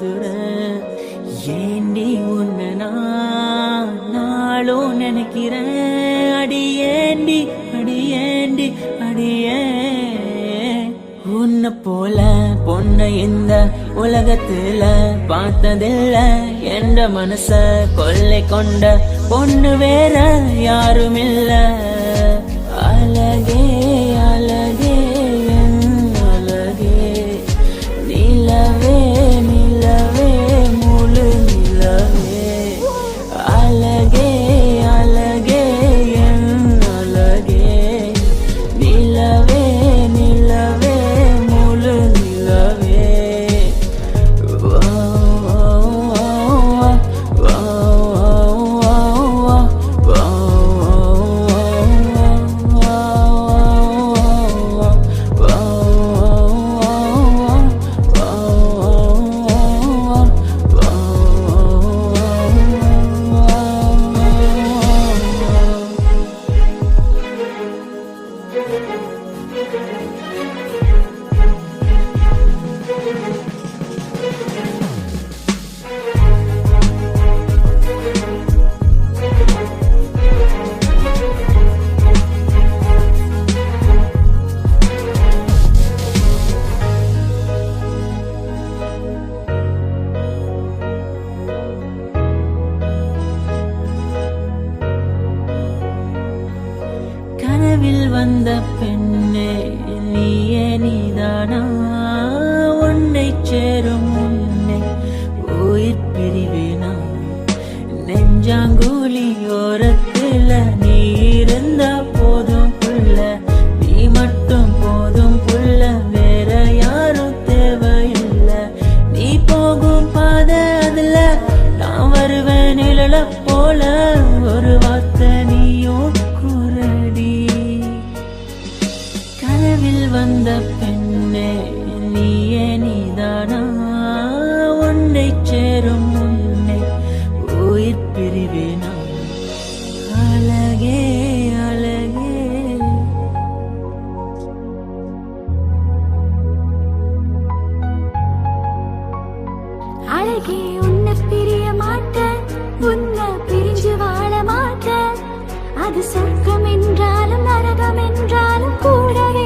ஊதுறேன். ஏண்டி உன்னை நான் நாளும் நினைக்கிறேன். அடியேண்டி அடியேண்டி அடியே உன்னை போல பொண்ணை இந்த உலகத்துல பார்த்ததில்ல. என்ற மனச கொள்ளை கொண்ட பொண்ணு வேற யாரும் இல்ல. அழகே அழகே என் அழகே நிலவே நிலவே முழு நிலவே. அழகே அழகே என் அழகே நிலவே நிலவே முழு நிலவே. கனவில் வந்த பெண்ணே நீயே நீதானா. உன்னை சேரும் உன்னை உயிர் பிரிவேனா. நெஞ்சாங்கூலி ஓரத்துல நீ இருந்தா போதும் புள்ள. நீ மட்டும் போதும் புள்ள, வேற யாரும் தேவையில்லை. நீ போகும் பாதை அதுல நான் வருவேன் நிழல போல. ஒரு வார்த்தை நீயும் குரடி. கனவில் வந்த பெண்ணே நீயே நீதானா. உன்னை சேரும் உன்னை உயிர் பிரிவேனா. அழகே அழகே அழகே உன்னை பிரிய மாட்டேன், உன்னை பிரிஞ்சு வாழ மாட்டேன். அது சொர்க்கம் என்றாலும் நரகம் என்றாலும் கூடவே